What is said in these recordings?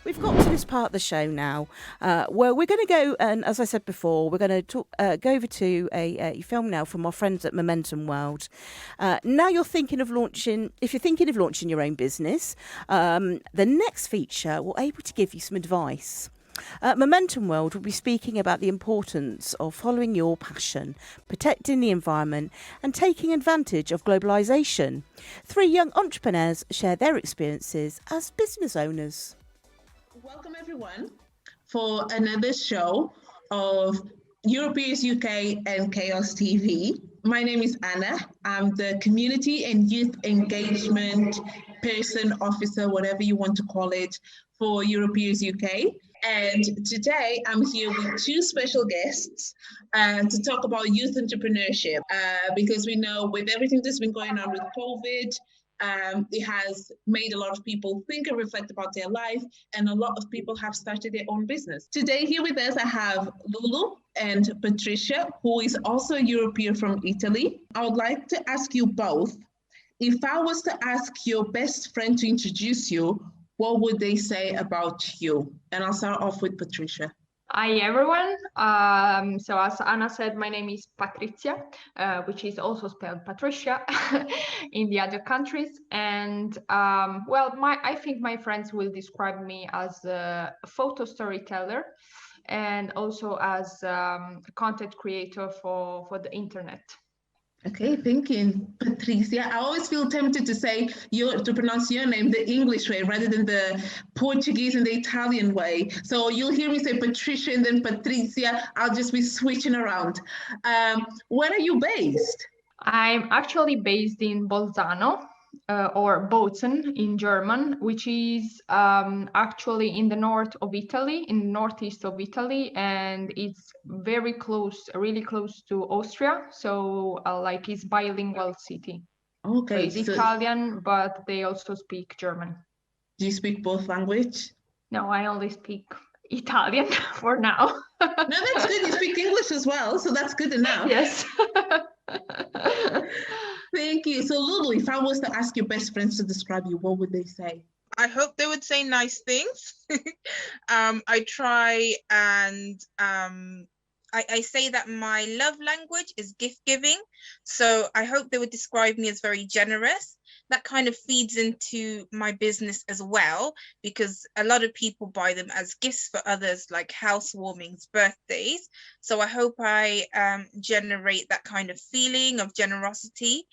We've got to this part of the show now where we're going to go, and as I said before, we're going to go over to a film now from our friends at Momentum World. Now you're thinking of launching, if you're thinking of launching your own business, the next feature will able to give you some advice. Momentum World will be speaking about the importance of following your passion, protecting the environment, and taking advantage of globalisation. Three young entrepreneurs share their experiences as business owners. Welcome, everyone, for another show of Europeans UK and Chaos TV. My name is Anna. I'm the Community and Youth Engagement Person, Officer, whatever you want to call it, for Europeans UK. And today I'm here with two special guests to talk about youth entrepreneurship because we know with everything that's been going on with COVID, it has made a lot of people think and reflect about their life, and a lot of people have started their own business. Today, here with us, I have Lulu and Patricia, who is also a European from Italy. I would like to ask you both, if I was to ask your best friend to introduce you, what would they say about you? And I'll start off with Patricia. Hi everyone. So as Anna said, my name is Patrizia, which is also spelled Patricia in the other countries. And I think my friends will describe me as a photo storyteller and also as a content creator for the internet. Okay, thank you, Patricia. I always feel tempted to pronounce your name the English way rather than the Portuguese and the Italian way. So you'll hear me say Patricia and then Patricia. I'll just be switching around. Where are you based? I'm actually based in Bolzano, or Bozen in German, which is actually in the north of Italy, in the northeast of Italy, and it's very close, really close to Austria. So it's bilingual city. Okay. So it's Italian, but they also speak German. Do you speak both language? No, I only speak Italian for now. No, that's good. You speak English as well, so that's good enough. Yes. Thank you. So, Lulu, if I was to ask your best friends to describe you, what would they say? I hope they would say nice things. I try and I say that my love language is gift giving. So I hope they would describe me as very generous. That kind of feeds into my business as well, because a lot of people buy them as gifts for others, like housewarmings, birthdays. So I hope I generate that kind of feeling of generosity.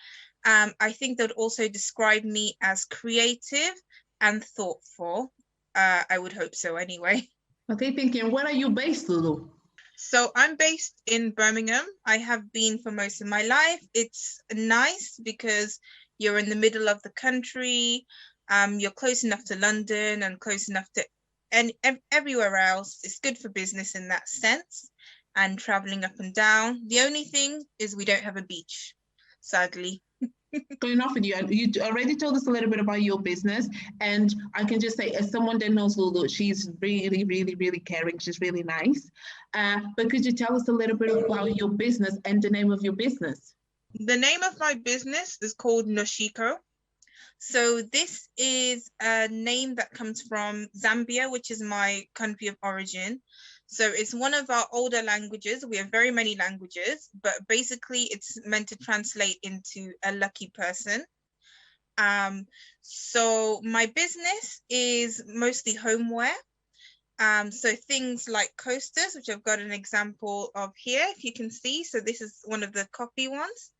I think they would also describe me as creative and thoughtful. I would hope so anyway. Okay, thank you. And where are you based, Lulu? So I'm based in Birmingham. I have been for most of my life. It's nice because you're in the middle of the country. You're close enough to London and close enough to everywhere else. It's good for business in that sense and traveling up and down. The only thing is we don't have a beach, sadly. Going off with you, you already told us a little bit about your business, and I can just say, as someone that knows Lulu, she's really, really, really caring. She's really nice. But could you tell us a little bit about your business and the name of your business? The name of my business is called Noshiko. So this is a name that comes from Zambia, which is my country of origin. So it's one of our older languages. We have very many languages, but basically it's meant to translate into a lucky person. So my business is mostly homeware. So things like coasters, which I've got an example of here, if you can see. So this is one of the coffee ones.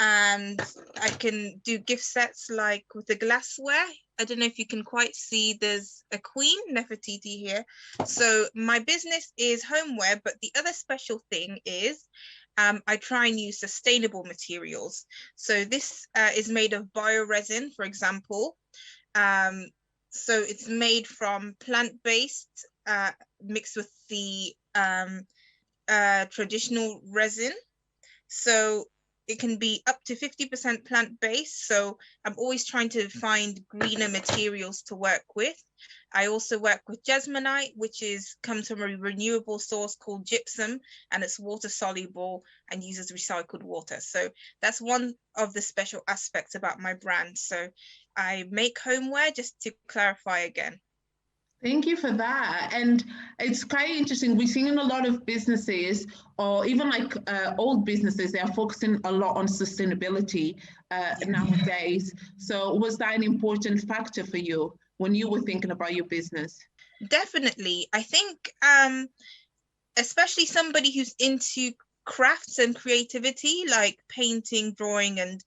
And I can do gift sets like with the glassware. I don't know if you can quite see, there's a Queen Nefertiti here. So my business is homeware, but the other special thing is I try and use sustainable materials. So this is made of bioresin, for example. So it's made from plant-based mixed with the traditional resin. So it can be up to 50% plant-based. So I'm always trying to find greener materials to work with. I also work with jasmonite, which comes from a renewable source called gypsum, and it's water soluble and uses recycled water. So that's one of the special aspects about my brand. So I make homeware, just to clarify again. Thank you for that. And it's quite interesting. We're seeing a lot of businesses, or even like old businesses, they are focusing a lot on sustainability nowadays. So, was that an important factor for you when you were thinking about your business? Definitely. I think especially somebody who's into crafts and creativity, like painting, drawing, and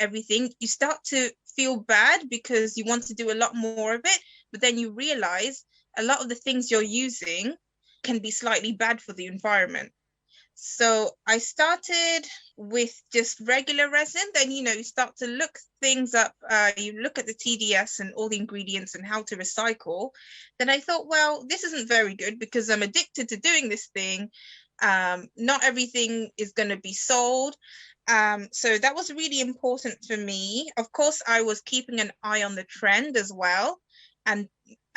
everything, you start to feel bad because you want to do a lot more of it, but then you realize a lot of the things you're using can be slightly bad for the environment. So I started with just regular resin. Then, you start to look things up. You look at the TDS and all the ingredients and how to recycle. Then I thought, well, this isn't very good because I'm addicted to doing this thing. Not everything is going to be sold. So that was really important for me. Of course, I was keeping an eye on the trend as well.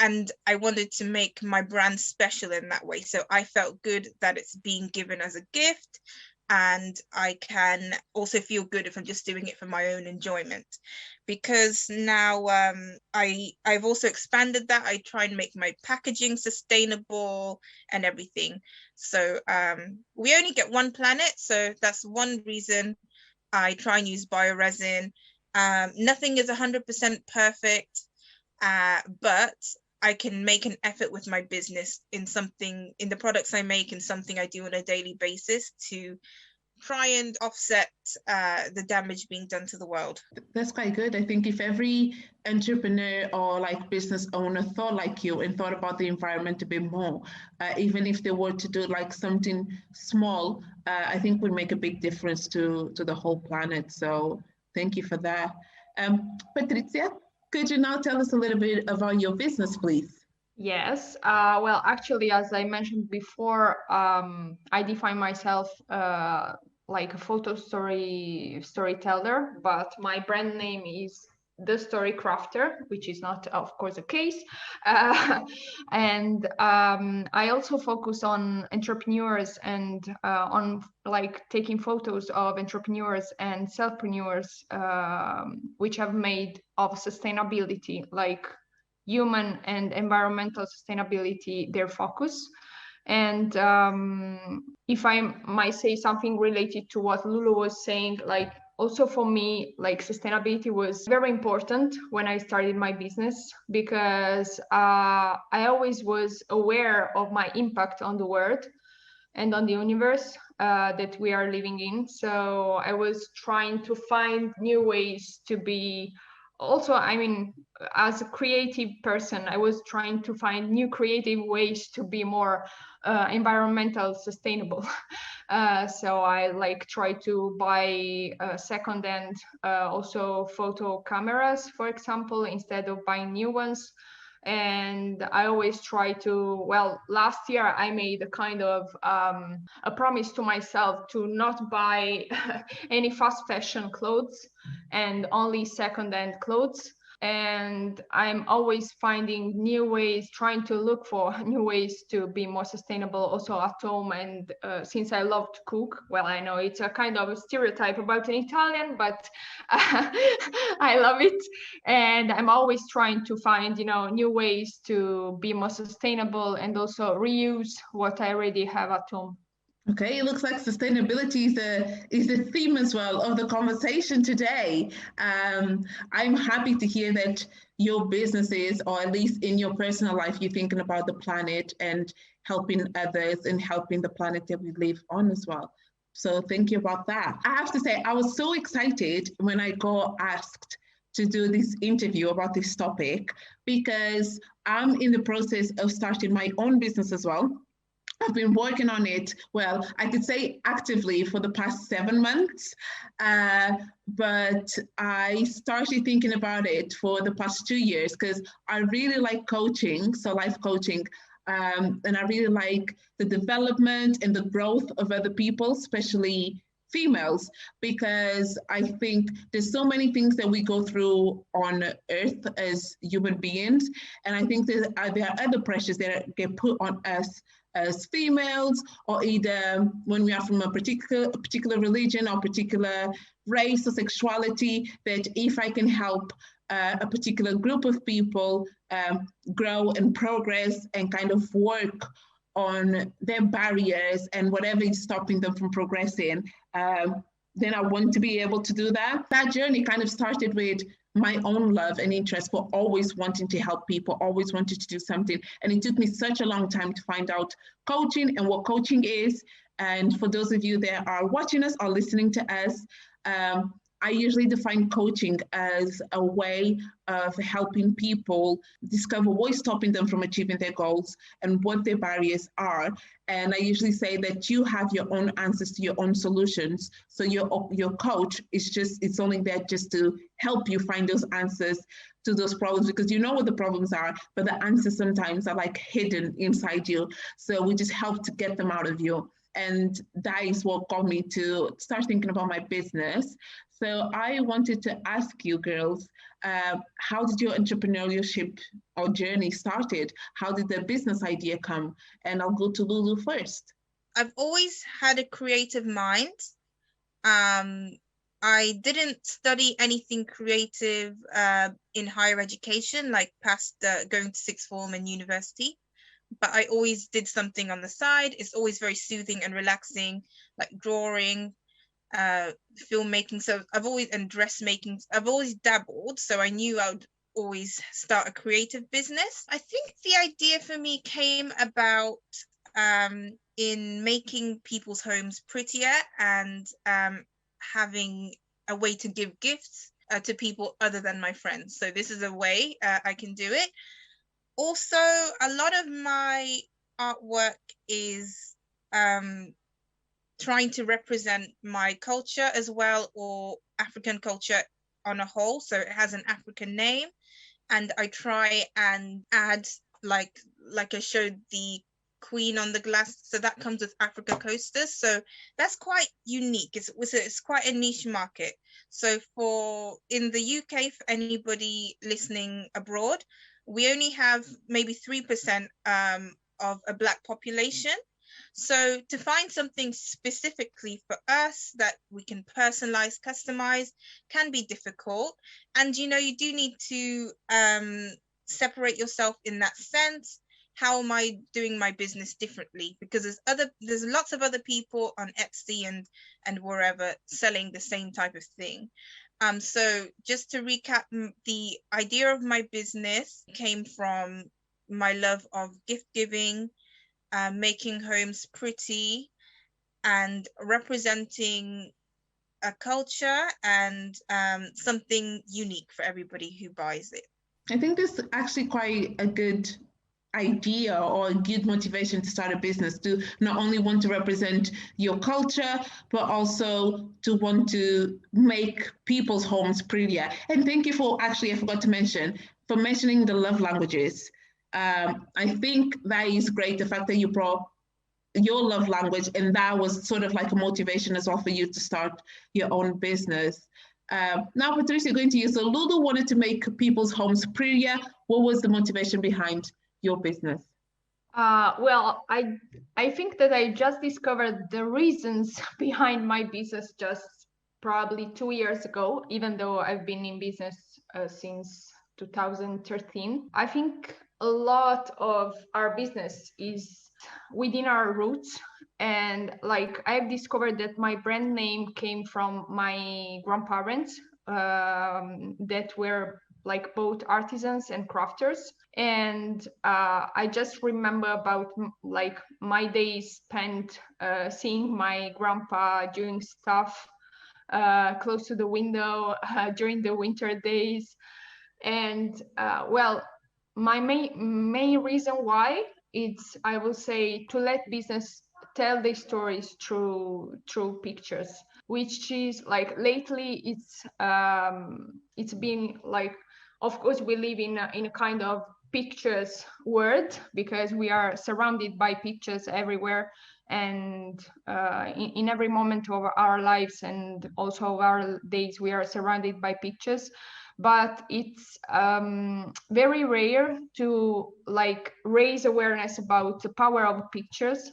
And I wanted to make my brand special in that way. So I felt good that it's being given as a gift, and I can also feel good if I'm just doing it for my own enjoyment. Because now I've also expanded that. I try and make my packaging sustainable and everything. So we only get one planet, so that's one reason I try and use bioresin. Nothing is 100% perfect, but I can make an effort with my business in the products I make, and something I do on a daily basis to try and offset the damage being done to the world. That's quite good. I think if every entrepreneur or like business owner thought like you and thought about the environment a bit more, even if they were to do like something small, I think would make a big difference to the whole planet. So thank you for that. Patrizia, could you now tell us a little bit about your business, please? Yes. Well, actually, as I mentioned before, I define myself like a storyteller, but my brand name is The Story Crafter, which is not, of course, the case. And I also focus on entrepreneurs and on like taking photos of entrepreneurs and selfpreneurs, which have made of sustainability, like human and environmental sustainability their focus. And if I might say something related to what Lulu was saying, like also for me, like sustainability was very important when I started my business, because I always was aware of my impact on the world and on the universe that we are living in. So I was trying to find new ways to be also, I mean, as a creative person, I was trying to find new creative ways to be more environmental sustainable. So I like try to buy second-hand also photo cameras, for example, instead of buying new ones. And I always try to, well, last year I made a kind of a promise to myself to not buy any fast fashion clothes and only second-hand clothes. And I'm always finding new ways, trying to look for new ways to be more sustainable also at home. And since I love to cook, well, I know it's a kind of a stereotype about an Italian, but I love it. And I'm always trying to find, new ways to be more sustainable and also reuse what I already have at home. Okay, it looks like sustainability is the theme as well of the conversation today. I'm happy to hear that your businesses, or at least in your personal life, you're thinking about the planet and helping others and helping the planet that we live on as well. So thank you about that. I have to say, I was so excited when I got asked to do this interview about this topic, because I'm in the process of starting my own business as well. I've been working on it, well, I could say actively for the past 7 months, but I started thinking about it for the past 2 years because I really like coaching, so life coaching, and I really like the development and the growth of other people, especially females, because I think there's so many things that we go through on earth as human beings, and I think there are other pressures that get put on us as females, or either when we are from a particular religion or particular race or sexuality, that if I can help a particular group of people grow and progress and kind of work on their barriers and whatever is stopping them from progressing, then I want to be able to do that. That journey kind of started with my own love and interest for always wanting to help people, always wanted to do something. And it took me such a long time to find out coaching and what coaching is. And for those of you that are watching us or listening to us, I usually define coaching as a way of helping people discover what is stopping them from achieving their goals and what their barriers are. And I usually say that you have your own answers to your own solutions. So your coach is it's only there just to help you find those answers to those problems, because you know what the problems are, but the answers sometimes are like hidden inside you. So we just help to get them out of you. And that is what got me to start thinking about my business. So I wanted to ask you girls, how did your entrepreneurship or journey started? How did the business idea come? And I'll go to Lulu first. I've always had a creative mind. I didn't study anything creative in higher education, like past going to sixth form and university. But I always did something on the side. It's always very soothing and relaxing, like drawing, filmmaking. So and dressmaking. I've always dabbled. So I knew I would always start a creative business. I think the idea for me came about in making people's homes prettier and having a way to give gifts to people other than my friends. So this is a way I can do it. Also, a lot of my artwork is trying to represent my culture as well, or African culture on a whole. So it has an African name, and I try and add like I showed the queen on the glass. So that comes with Africa coasters. So that's quite unique. It's quite a niche market. So in the UK, for anybody listening abroad, we only have maybe 3% of a Black population. So to find something specifically for us that we can personalize, customize, can be difficult. And, you do need to separate yourself in that sense. How am I doing my business differently? Because there's lots of other people on Etsy and wherever selling the same type of thing. So just to recap, the idea of my business came from my love of gift giving, making homes pretty, and representing a culture and something unique for everybody who buys it. I think this is actually quite a good idea or a good motivation to start a business, to not only want to represent your culture, but also to want to make people's homes prettier. And thank you for I forgot to mention, for mentioning the love languages. I think that is great, the fact that you brought your love language, and that was sort of like a motivation as well for you to start your own business. Now, Patricia, going to you. So Lulu wanted to make people's homes prettier. What was the motivation behind your business? Well, I think that I just discovered the reasons behind my business just probably 2 years ago, even though I've been in business since 2013. I think a lot of our business is within our roots, and like I've discovered that my brand name came from my grandparents that were like both artisans and crafters. And I just remember about like my days spent seeing my grandpa doing stuff close to the window during the winter days. And well, my main reason why it's, I will say, to let business tell their stories through pictures, which is like lately it's been like, of course we live in a kind of pictures world because we are surrounded by pictures everywhere, and in every moment of our lives and also of our days we are surrounded by pictures. But it's very rare to like raise awareness about the power of pictures,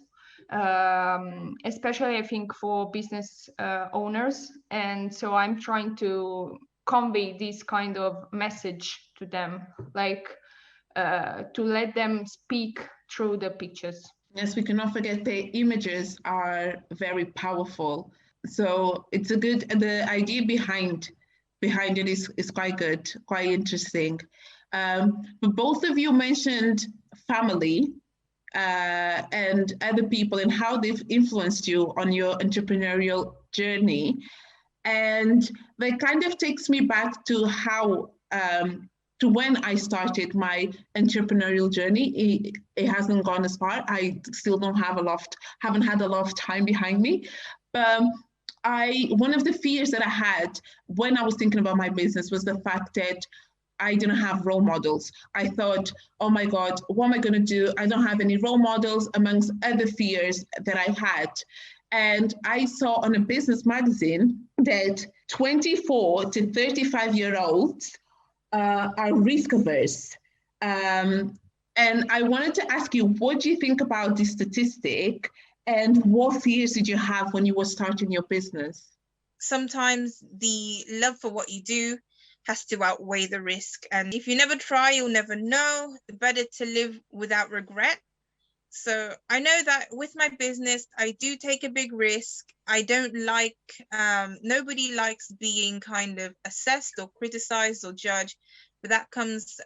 especially I think for business owners. And so I'm trying to convey this kind of message to them, like to let them speak through the pictures. Yes, we cannot forget the images are very powerful. So it's the idea behind it is quite good, quite interesting. But both of you mentioned family and other people and how they've influenced you on your entrepreneurial journey. And that kind of takes me back to how to when I started my entrepreneurial journey. It hasn't gone as far. I still haven't had a lot of time behind me. But one of the fears that I had when I was thinking about my business was the fact that I didn't have role models. I thought, oh my God, what am I going to do? I don't have any role models, amongst other fears that I had. And I saw on a business magazine that 24 to 35-year-olds are risk averse. And I wanted to ask you, what do you think about this statistic? And what fears did you have when you were starting your business? Sometimes the love for what you do has to outweigh the risk. And if you never try, you'll never know. Better to live without regret. So I know that with my business, I do take a big risk. I don't like, nobody likes being kind of assessed or criticized or judged, but that comes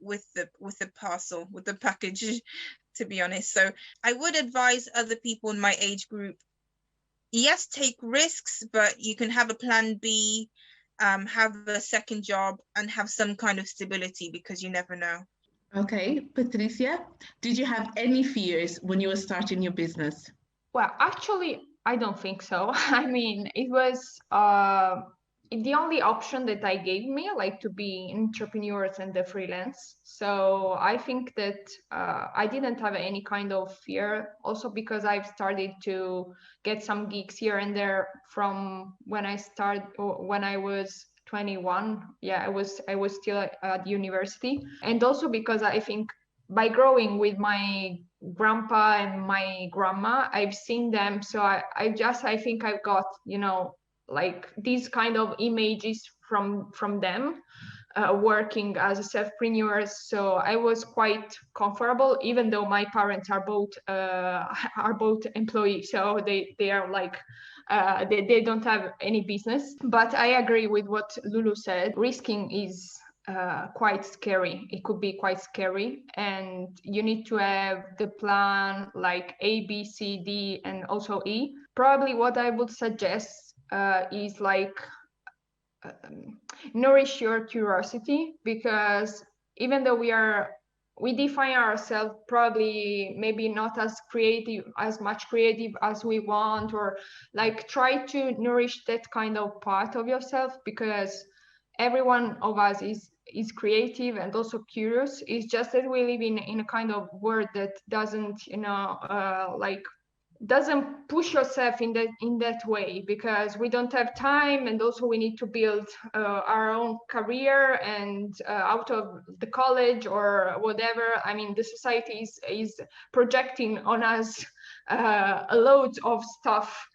with the parcel, with the package, to be honest. So I would advise other people in my age group, yes, take risks, but you can have a plan B, have a second job and have some kind of stability, because you never know. Okay, Patricia, did you have any fears when you were starting your business? Well, actually, I don't think so. I mean, it was the only option that I gave me, like to be entrepreneurs and the freelance. So I think that I didn't have any kind of fear, also because I've started to get some gigs here and there from when I was 21. Yeah, I was still at university. And also because I think by growing with my grandpa and my grandma, I've seen them. So I think I've got, like these kind of images from them working as a self-preneurs. So I was quite comfortable, even though my parents are both employees. So they are like, they don't have any business. But I agree with what Lulu said. Risking is quite scary. It could be quite scary, and you need to have the plan like A, B, C, D, and also E. Probably what I would suggest is like nourish your curiosity, because even though we define ourselves probably maybe not as much creative as we want, or like try to nourish that kind of part of yourself, because every one of us is creative and also curious. It's just that we live in a kind of world that doesn't doesn't push yourself in that way, because we don't have time, and also we need to build our own career, and out of the college or whatever, I mean, the society is projecting on us a load of stuff,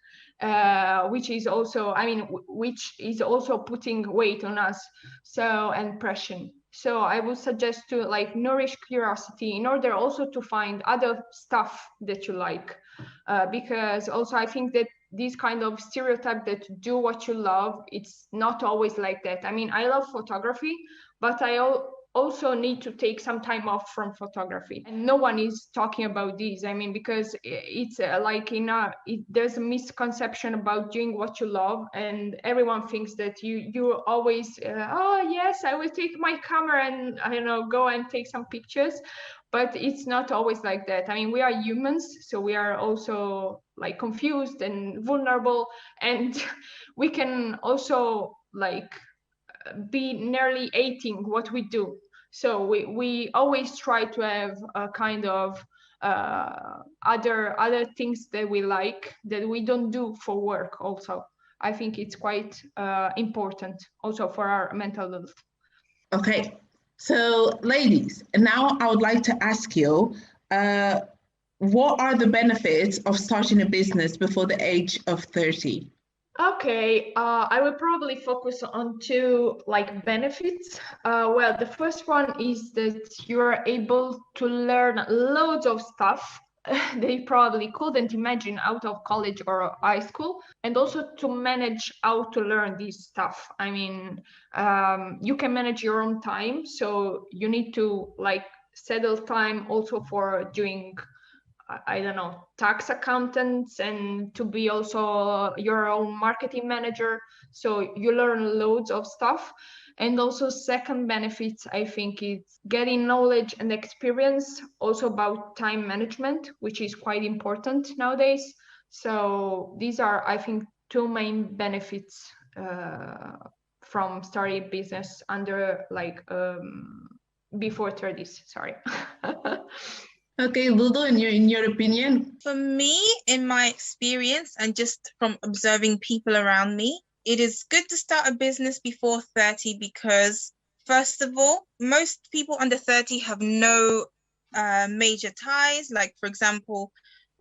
which is also, which is also putting weight on us, so, and pressure. So I would suggest to like nourish curiosity in order also to find other stuff that you like, because also I think that this kind of stereotype that do what you love, it's not always like that. I mean, I love photography, but I also need to take some time off from photography, and no one is talking about this. I mean, because it's like there's a misconception about doing what you love, and everyone thinks that you always oh yes, I will take my camera and I don't know, go and take some pictures, but it's not always like that. I mean, we are humans, so we are also like confused and vulnerable, and we can also like be nearly hating what we do. So we always try to have a kind of other things that we like that we don't do for work also. I think it's quite important also for our mental health. Okay, so ladies, now I would like to ask you, what are the benefits of starting a business before the age of 30? Okay, I will probably focus on two like benefits. Well, the first one is that you're able to learn loads of stuff that you probably couldn't imagine out of college or high school, and also to manage how to learn this stuff. I mean, you can manage your own time, so you need to like settle time also for doing I don't know, tax accountants and to be also your own marketing manager. So you learn loads of stuff. And also second benefits, I think it's getting knowledge and experience also about time management, which is quite important nowadays. So these are, I think, two main benefits from starting business under like before 30s, sorry. Okay, Ludo, in your opinion? For me, in my experience and just from observing people around me, it is good to start a business before 30 because, first of all, most people under 30 have no major ties. Like, for example,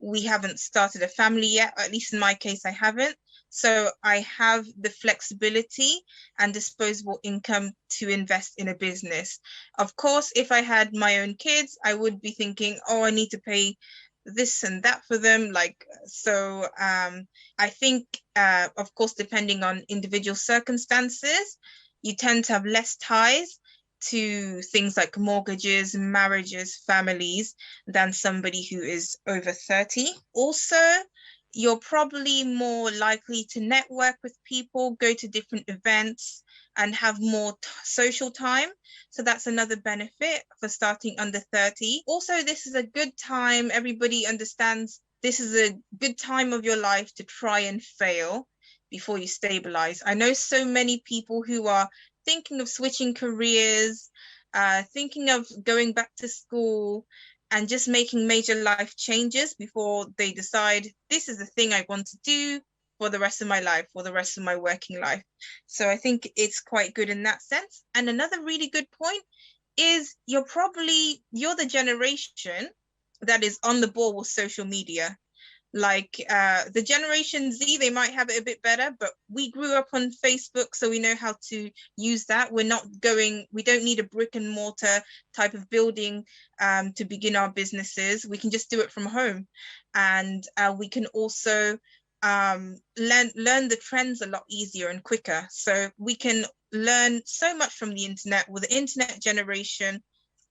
we haven't started a family yet, or at least in my case, I haven't. So I have the flexibility and disposable income to invest in a business. Of course, if I had my own kids, I would be thinking, oh, I need to pay this and that for them. I think, of course, depending on individual circumstances, you tend to have less ties to things like mortgages, marriages, families than somebody who is over 30. Also, you're probably more likely to network with people, go to different events, and have more social time. So that's another benefit for starting under 30. Also, this is a good time. Everybody understands this is a good time of your life to try and fail before you stabilize. I know so many people who are thinking of switching careers, thinking of going back to school, and just making major life changes before they decide this is the thing I want to do for the rest of my life, for the rest of my working life. So I think it's quite good in that sense. And another really good point is you're the generation that is on the ball with social media. Like the Generation Z, they might have it a bit better, but we grew up on Facebook, so we know how to use that. We don't need a brick and mortar type of building to begin our businesses. We can just do it from home. And we can also learn the trends a lot easier and quicker. So we can learn so much from the internet. With the internet generation,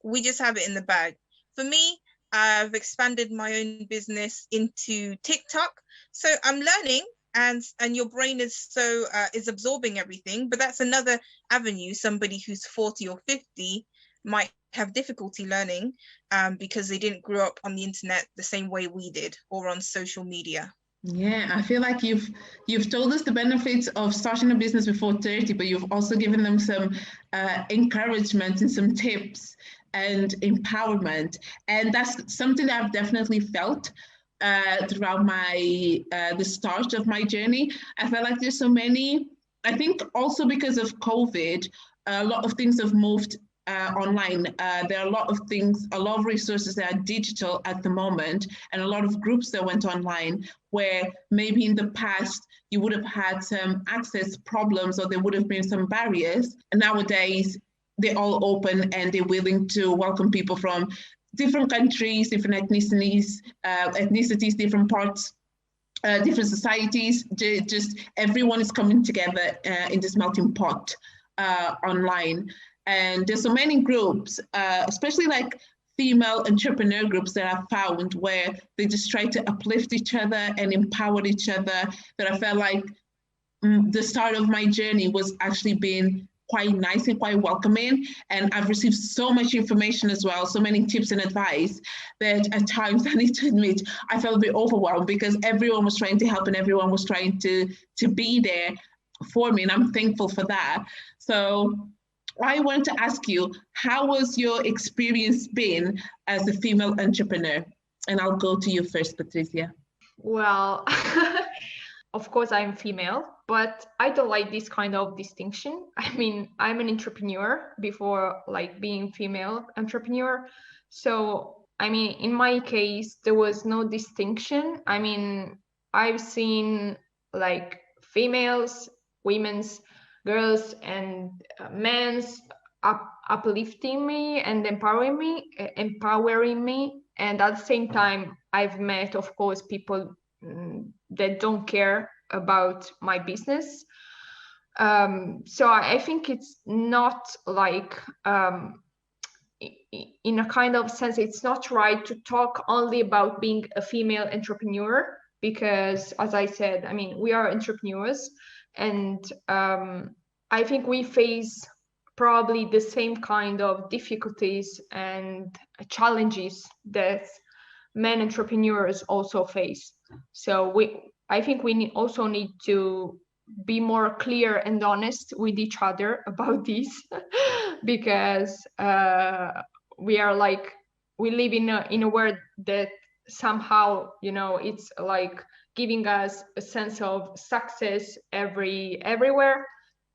we just have it in the bag. For me, I've expanded my own business into TikTok. So I'm learning and your brain is is absorbing everything, but that's another avenue. Somebody who's 40 or 50 might have difficulty learning because they didn't grow up on the internet the same way we did or on social media. Yeah, I feel like you've told us the benefits of starting a business before 30, but you've also given them some encouragement and some tips and empowerment. And that's something that I've definitely felt throughout the start of my journey. I felt like there's so many, I think also because of COVID, a lot of things have moved online. There are a lot of resources that are digital at the moment, and a lot of groups that went online where maybe in the past you would have had some access problems or there would have been some barriers. And nowadays, they're all open and they're willing to welcome people from different countries, different ethnicities, different parts, different societies. Just everyone is coming together in this melting pot online. And there's so many groups, especially like female entrepreneur groups that I've found where they just try to uplift each other and empower each other, that I felt like the start of my journey was actually being quite nice and quite welcoming. And I've received so much information as well, so many tips and advice that at times I need to admit, I felt a bit overwhelmed because everyone was trying to help and everyone was trying to be there for me. And I'm thankful for that. So I want to ask you, how was your experience been as a female entrepreneur? And I'll go to you first, Patricia. Well, of course, I'm female, but I don't like this kind of distinction. I mean, I'm an entrepreneur before like being female entrepreneur. So, I mean, in my case, there was no distinction. I mean, I've seen like females, women's, girls, and men's uplifting me and empowering me. And at the same time, I've met, of course, people that don't care about my business. So I think it's not like, in a kind of sense, it's not right to talk only about being a female entrepreneur, because, as I said, I mean, we are entrepreneurs, and I think we face probably the same kind of difficulties and challenges that men entrepreneurs also face. So I think we also need to be more clear and honest with each other about this, because we live in a world that somehow, it's like giving us a sense of success everywhere,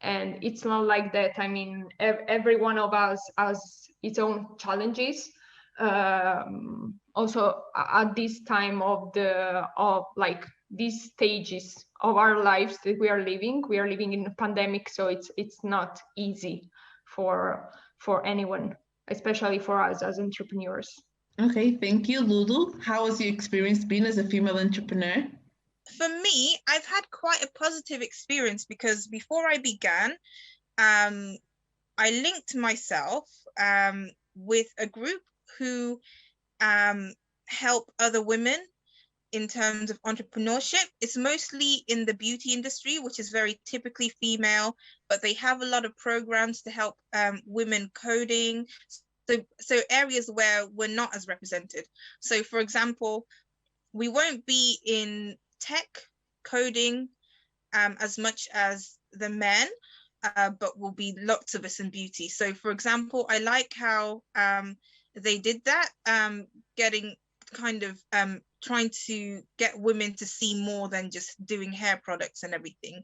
and it's not like that. I mean, every one of us has its own challenges. Also at this time of these stages of our lives that we are living in a pandemic, so it's not easy for anyone, especially for us as entrepreneurs. Okay, thank you. Lulu, how has your experience been as a female entrepreneur? For me, I've had quite a positive experience, because before I began, I linked myself with a group who help other women in terms of entrepreneurship. It's mostly in the beauty industry, which is very typically female, but they have a lot of programs to help women coding. So areas where we're not as represented. So for example, we won't be in tech coding as much as the men, but will be lots of us in beauty. So for example, I like how they did that, getting kind of trying to get women to see more than just doing hair products and everything.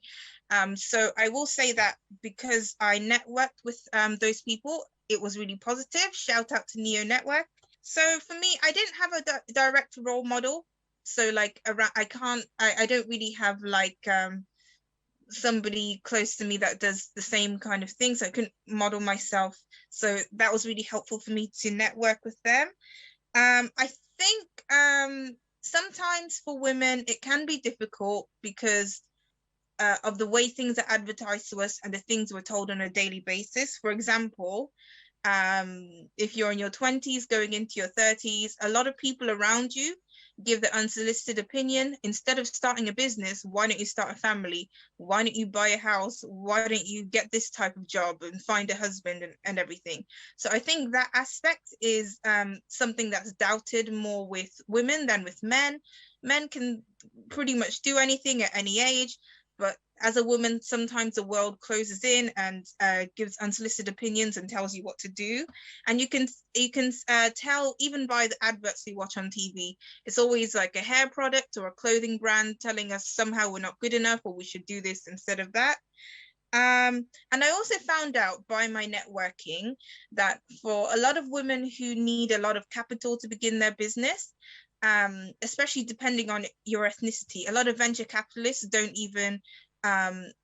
So I will say that because I networked with those people, it was really positive. Shout out to Neo Network. So for me, I didn't have a direct role model. So like around, I don't really have like somebody close to me that does the same kind of thing. So I couldn't model myself. So that was really helpful for me to network with them. I think sometimes for women, it can be difficult because of the way things are advertised to us and the things we're told on a daily basis. For example, if you're in your 20s going into your 30s, a lot of people around you give the unsolicited opinion: instead of starting a business, why don't you start a family? Why don't you buy a house? Why don't you get this type of job and find a husband and everything? So I think that aspect is something that's doubted more with women than with men. Men can pretty much do anything at any age, but as a woman, sometimes the world closes in and gives unsolicited opinions and tells you what to do. And you can tell even by the adverts we watch on TV. It's always like a hair product or a clothing brand telling us somehow we're not good enough or we should do this instead of that. And I also found out by my networking that for a lot of women who need a lot of capital to begin their business, especially depending on your ethnicity, a lot of venture capitalists don't even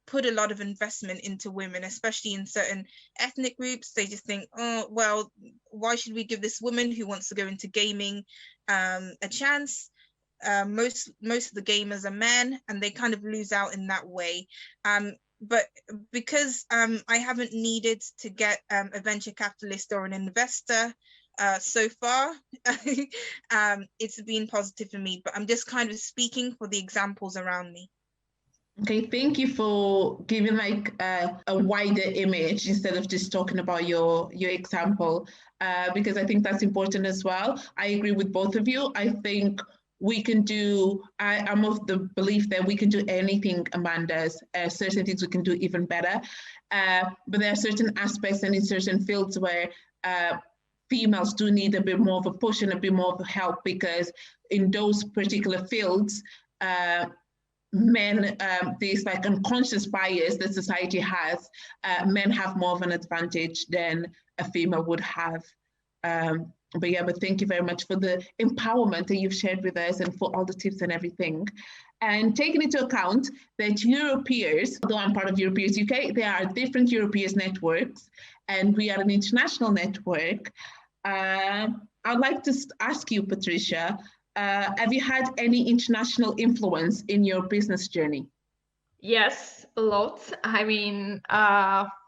put a lot of investment into women, especially in certain ethnic groups. They just think, oh, well, why should we give this woman who wants to go into gaming a chance? Most of the gamers are men, and they kind of lose out in that way. But because I haven't needed to get a venture capitalist or an investor so far, it's been positive for me, but I'm just kind of speaking for the examples around me. Okay, thank you for giving like a wider image instead of just talking about your example, because I think that's important as well. I agree with both of you. I think we can do, I'm of the belief that we can do anything, Amanda's, certain things we can do even better. But there are certain aspects and in certain fields where females do need a bit more of a push and a bit more of help, because in those particular fields, men, these like unconscious bias that society has, men have more of an advantage than a female would have. But thank you very much for the empowerment that you've shared with us and for all the tips and everything. And taking into account that Europeans, although I'm part of Europeans UK, there are different Europeans networks, and we are an international network. I'd like to ask you, Patricia, have you had any international influence in your business journey? Yes, a lot. I mean,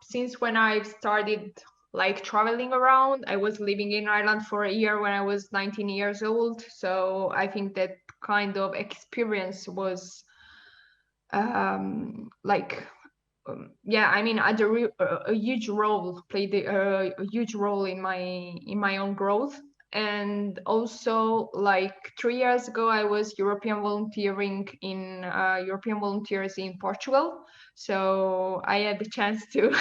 since when I've started like traveling around, I was living in Ireland for a year when I was 19 years old. So I think that kind of experience was like yeah, I mean, had a huge role, played a huge role in my own growth. And also, like 3 years ago, I was European volunteering in European volunteers in Portugal. So I had the chance to,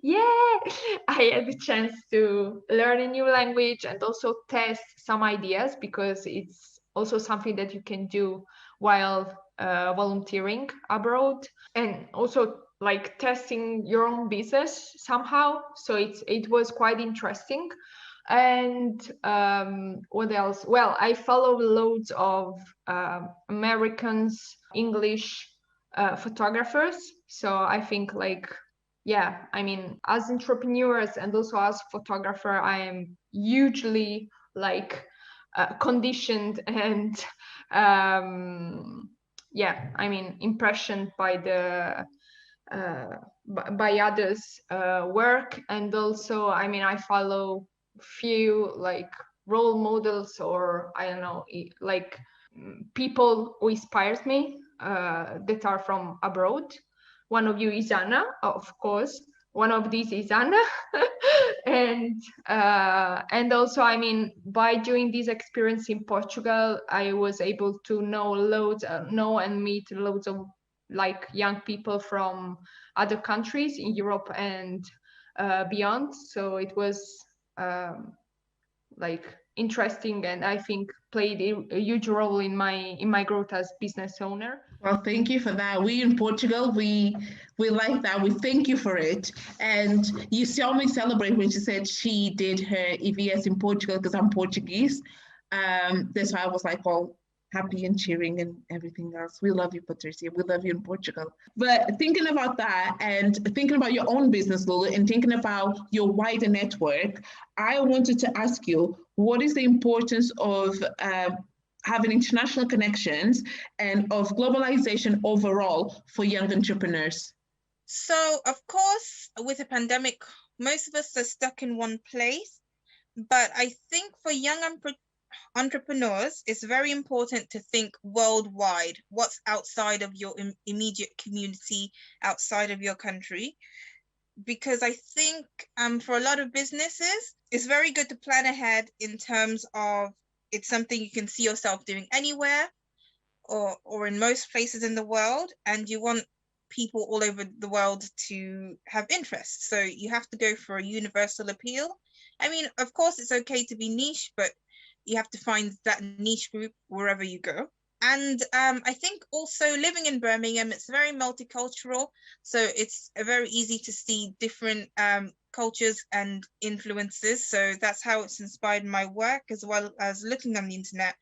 yeah, I had the chance to learn a new language and also test some ideas, because it's also something that you can do while volunteering abroad, and also like testing your own business somehow. So it was quite interesting. And what else? Well, I follow loads of Americans, English photographers. So I think like, yeah, I mean, as entrepreneurs and also as photographer, I am hugely like conditioned and yeah, I mean, impressioned by the by others' work. And also, I mean, I follow few like role models, or I don't know, like people who inspires me that are from abroad. One of you is Anna, of course. One of these is Anna. And also, I mean, by doing this experience in Portugal, I was able to know and meet loads of like young people from other countries in Europe and beyond. So it was like interesting, and I think played a huge role in my growth as business owner. Well, thank you for that. We in Portugal, we like that. We thank you for it. And you saw me celebrate when she said she did her EVS in Portugal because I'm Portuguese. That's why I was like all happy and cheering and everything else. We love you, Patricia. We love you in Portugal. But thinking about that and thinking about your own business, Lulu, and thinking about your wider network, I wanted to ask you, what is the importance of having international connections and of globalization overall for young entrepreneurs? So, of course, with a pandemic, most of us are stuck in one place. But I think for young entrepreneurs, it's very important to think worldwide, what's outside of your immediate community, outside of your country. Because I think for a lot of businesses, it's very good to plan ahead in terms of it's something you can see yourself doing anywhere or in most places in the world, and you want people all over the world to have interest. So you have to go for a universal appeal. I mean, of course, it's okay to be niche, but you have to find that niche group wherever you go. And I think also living in Birmingham, it's very multicultural. So it's very easy to see different cultures and influences. So that's how it's inspired my work, as well as looking on the internet.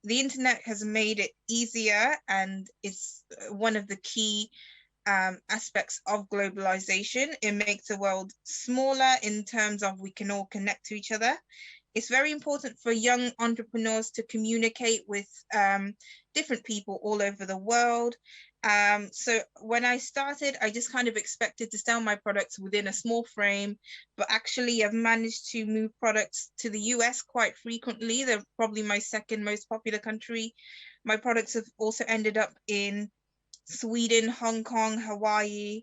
The internet has made it easier, and it's one of the key aspects of globalization. It makes the world smaller in terms of we can all connect to each other. It's very important for young entrepreneurs to communicate with different people all over the world. So when I started, I just kind of expected to sell my products within a small frame, but actually I've managed to move products to the US quite frequently. They're probably my second most popular country. My products have also ended up in Sweden, Hong Kong, Hawaii.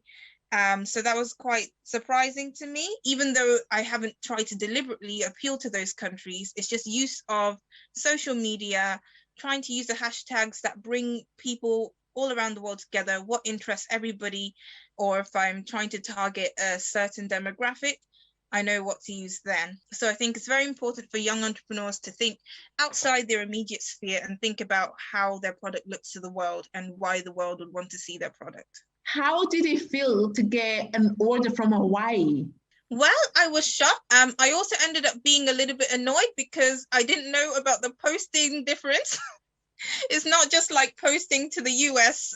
So that was quite surprising to me, even though I haven't tried to deliberately appeal to those countries. It's just use of social media, trying to use the hashtags that bring people all around the world together, what interests everybody, or if I'm trying to target a certain demographic, I know what to use then. So I think it's very important for young entrepreneurs to think outside their immediate sphere and think about how their product looks to the world and why the world would want to see their product. How did it feel to get an order from Hawaii? Well, I was shocked. I also ended up being a little bit annoyed because I didn't know about the posting difference. It's not just like posting to the US,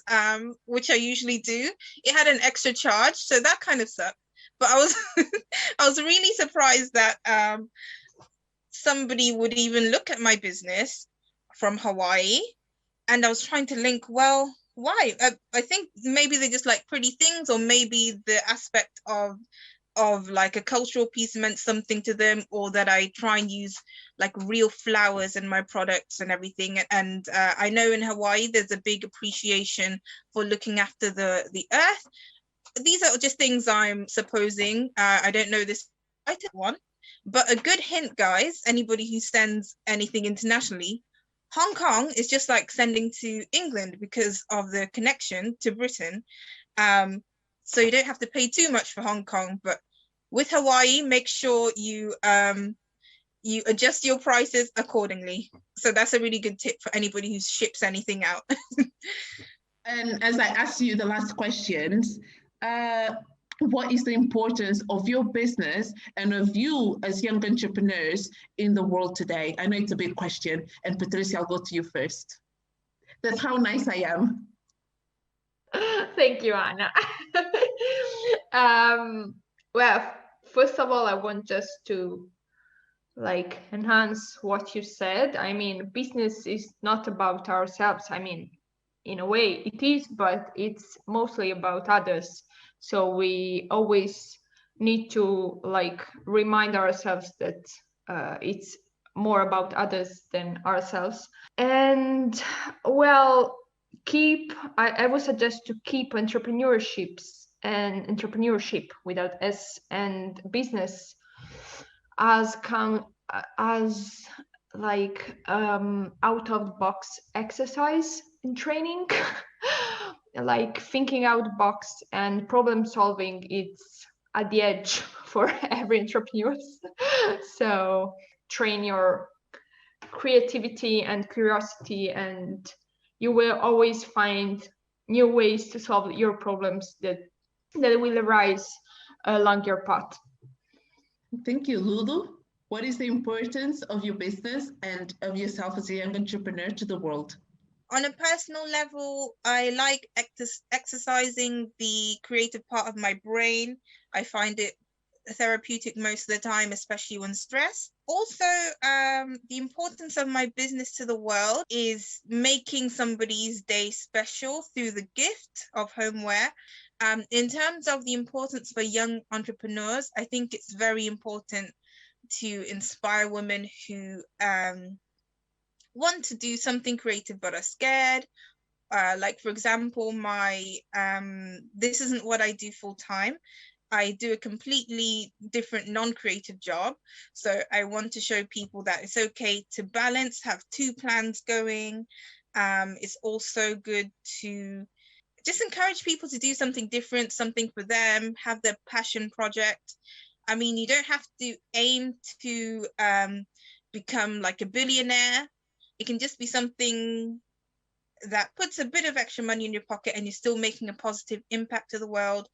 which I usually do. It had an extra charge, so that kind of sucked. But I was I was really surprised that somebody would even look at my business from Hawaii. And I was trying to link, well, why? I think maybe they just like pretty things, or maybe the aspect of like a cultural piece meant something to them, or that I try and use like real flowers in my products and everything. And I know in Hawaii there's a big appreciation for looking after the earth. These are just things I'm supposing. I don't know this one, but a good hint, guys, anybody who sends anything internationally, Hong Kong is just like sending to England because of the connection to Britain. So you don't have to pay too much for Hong Kong, but with Hawaii, make sure you adjust your prices accordingly. So that's a really good tip for anybody who ships anything out. And as I asked you the last questions, what is the importance of your business and of you as young entrepreneurs in the world today? I know it's a big question, and Patricia, I'll go to you first. That's how nice I am. Thank you, Anna. Well, first of all, I want just to like enhance what you said. I mean, business is not about ourselves. I mean, in a way it is, but it's mostly about others. So we always need to like remind ourselves that it's more about others than ourselves. And well, I would suggest to keep entrepreneurship without S and business as like out of the box exercise in training. Like thinking out the box and problem solving, it's at the edge for every entrepreneur. So train your creativity and curiosity, and you will always find new ways to solve your problems that will arise along your path. Thank you, Lulu. What is the importance of your business and of yourself as a young entrepreneur to the world? On a personal level, I like exercising the creative part of my brain. I find it therapeutic most of the time, especially when stressed. Also, the importance of my business to the world is making somebody's day special through the gift of homeware. In terms of the importance for young entrepreneurs, I think it's very important to inspire women who want to do something creative but are scared. Like, for example, this isn't what I do full time. I do a completely different non-creative job. So I want to show people that it's okay to balance, have two plans going. It's also good to just encourage people to do something different, something for them, have their passion project. I mean, you don't have to aim to become like a billionaire. It can just be something that puts a bit of extra money in your pocket and you're still making a positive impact to the world.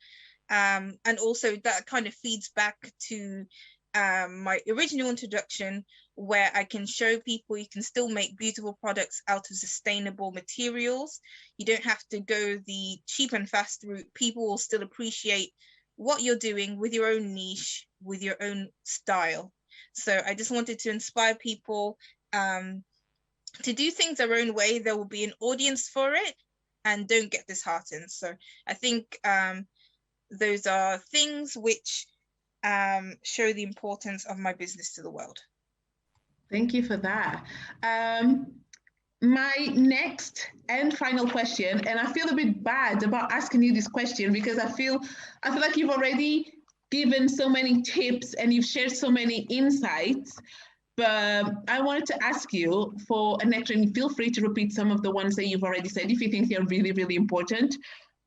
And also that kind of feeds back to my original introduction, where I can show people you can still make beautiful products out of sustainable materials. You don't have to go the cheap and fast route. People will still appreciate what you're doing with your own niche, with your own style. So I just wanted to inspire people to do things their own way. There will be an audience for it, and don't get disheartened. So I think those are things which show the importance of my business to the world. Thank you for that. My next and final question, and I feel a bit bad about asking you this question because I feel like you've already given so many tips and you've shared so many insights. But I wanted to ask you for an extra, and feel free to repeat some of the ones that you've already said if you think they're really, really important.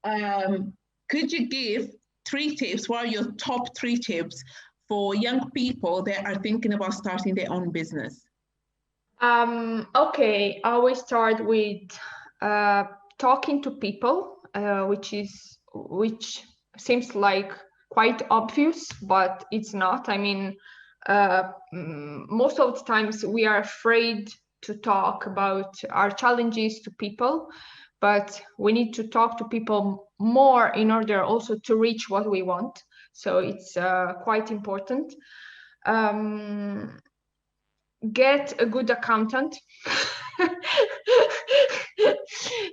Could you give 3 tips? What are your top 3 tips for young people that are thinking about starting their own business? Okay, I will start with talking to people, which seems like quite obvious, but it's not. I mean, most of the times we are afraid to talk about our challenges to people, but we need to talk to people more in order also to reach what we want. So it's quite important. Get a good accountant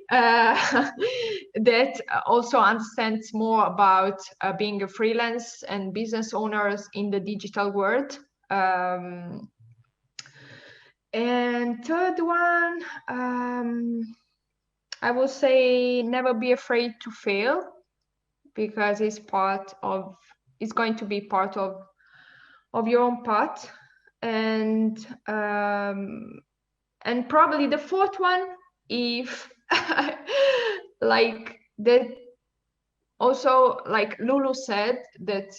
that also understands more about being a freelance and business owners in the digital world. And third one, I will say never be afraid to fail, because it's going to be part of your own path. And probably the fourth one, if like that, also like Lulu said, that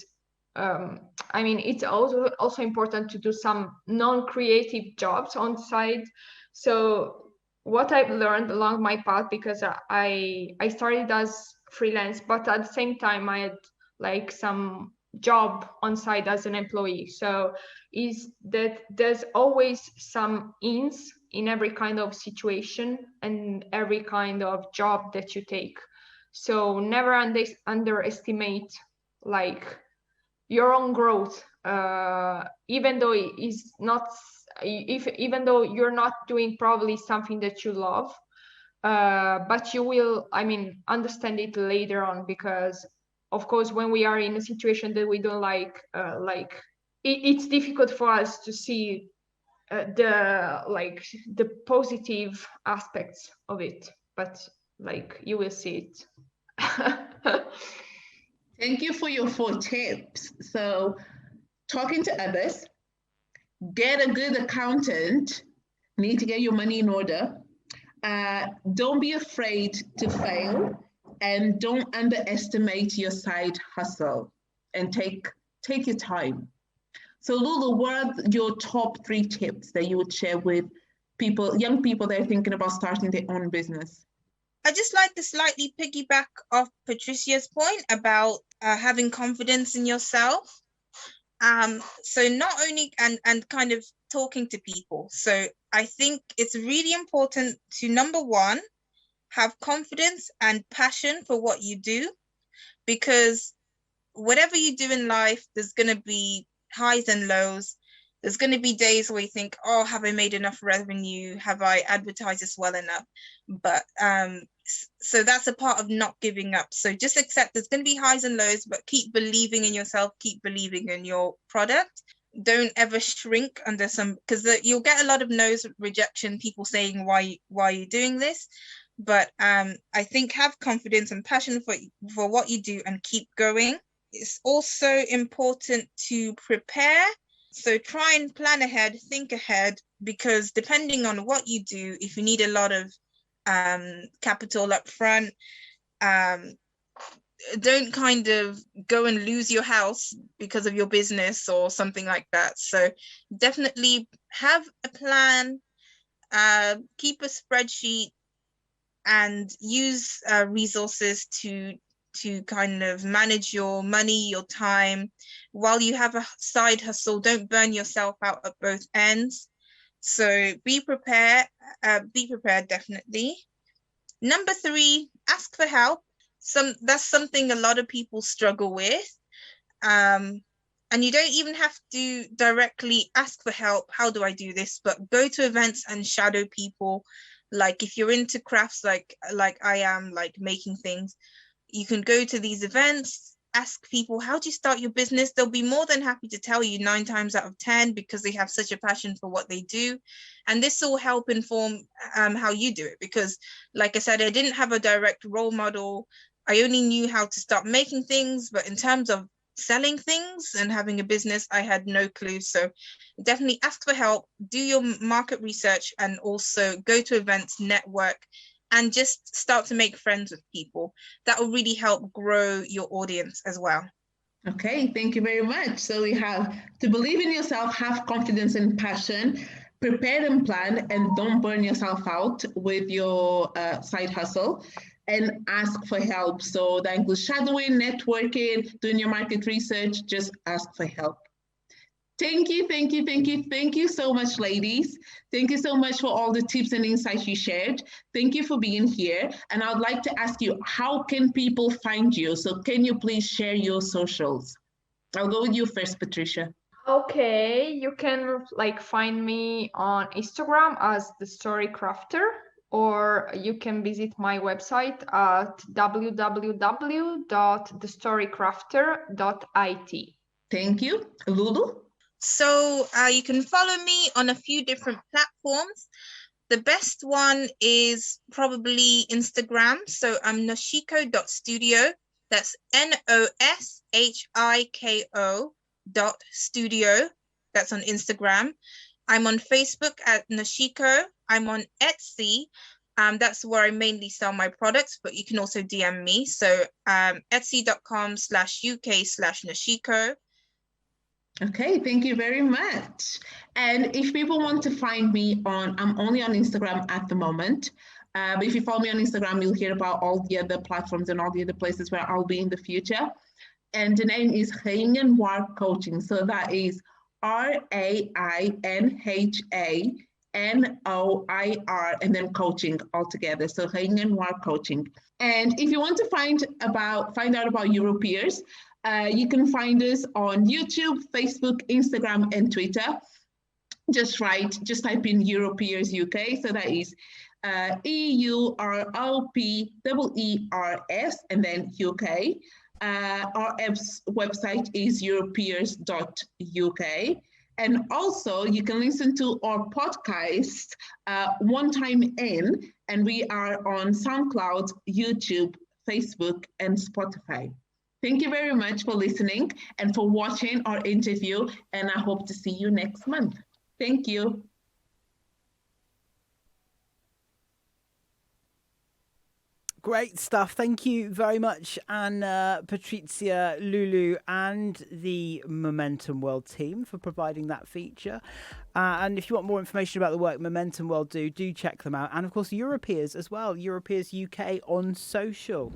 I mean, it's also important to do some non-creative jobs on the side. So what I've learned along my path, because I started as freelance, but at the same time I had like some job on site as an employee. So is that there's always some ins in every kind of situation and every kind of job that you take. So never underestimate like your own growth, even though it's not, even though you're not doing probably something that you love, but you will, I mean, understand it later on, because of course when we are in a situation that we don't like, it's difficult for us to see the positive aspects of it, but like you will see it. Thank you for your 4 tips. So, talking to others, get a good accountant, need to get your money in order. Don't be afraid to fail, and don't underestimate your side hustle, and take your time. So, Lulu, what are your top 3 tips that you would share with people, young people that are thinking about starting their own business? I just like to slightly piggyback off Patricia's point about having confidence in yourself. So not only and kind of talking to people. So I think it's really important to, number one, have confidence and passion for what you do, because whatever you do in life, there's going to be highs and lows. There's going to be days where you think, oh, have I made enough revenue? Have I advertised this well enough? But so that's a part of not giving up. So just accept there's going to be highs and lows, but keep believing in yourself, keep believing in your product. Don't ever shrink under some, because you'll get a lot of no's, rejection, people saying, why are you doing this? But I think have confidence and passion for what you do and keep going. It's also important to prepare. So try and plan ahead, think ahead, because depending on what you do, if you need a lot of capital up front, don't kind of go and lose your house because of your business or something like that. So definitely have a plan, keep a spreadsheet, and use resources to kind of manage your money, your time. While you have a side hustle, don't burn yourself out at both ends. So be prepared, definitely. Number 3, ask for help. That's something a lot of people struggle with. And you don't even have to directly ask for help. How do I do this? But go to events and shadow people. Like if you're into crafts, like I am, like making things, you can go to these events, ask people, how do you start your business? They'll be more than happy to tell you 9 times out of 10, because they have such a passion for what they do. And this will help inform how you do it. Because like I said, I didn't have a direct role model. I only knew how to start making things, but in terms of selling things and having a business, I had no clue. So definitely ask for help, do your market research, and also go to events, network, and just start to make friends with people. That will really help grow your audience as well. Okay, thank you very much. So we have to believe in yourself, have confidence and passion, prepare and plan, and don't burn yourself out with your side hustle. and ask for help. So that includes shadowing, networking, doing your market research, just ask for help. Thank you so much, ladies. Thank you so much for all the tips and insights you shared. Thank you for being here. And I'd like to ask you, how can people find you? So can you please share your socials? I'll go with you first, Patricia. Okay, you can find me on Instagram as The Story Crafter, or you can visit my website at www.thestorycrafter.it. Thank you. Lulu? So you can follow me on a few different platforms. The best one is probably Instagram. So I'm noshiko.studio. That's NOSHIKO.studio. That's on Instagram. I'm on Facebook at Noshiko. I'm on Etsy. That's where I mainly sell my products, but you can also DM me. So etsy.com/UK/Noshiko. Okay, thank you very much. And if people want to find me I'm only on Instagram at the moment. But if you follow me on Instagram, you'll hear about all the other platforms and all the other places where I'll be in the future. And the name is Rainha Noir Coaching. So that is RAINHANOIR and then coaching altogether. So Rainha Noir Coaching. And if you want to find out about Europeers, you can find us on YouTube, Facebook, Instagram, and Twitter. Just type in Europeers UK. So that is EUROPEERS and then UK. Our website is europeers.uk. And also you can listen to our podcast one time in, and we are on SoundCloud, YouTube, Facebook, and Spotify. Thank you very much for listening and for watching our interview, and I hope to see you next month. Thank you. Great stuff. Thank you very much, Anna, Patrizia, Lulu, and the Momentum World team for providing that feature. And if you want more information about the work Momentum World do check them out. And of course, Europeers as well. Europeers UK on social.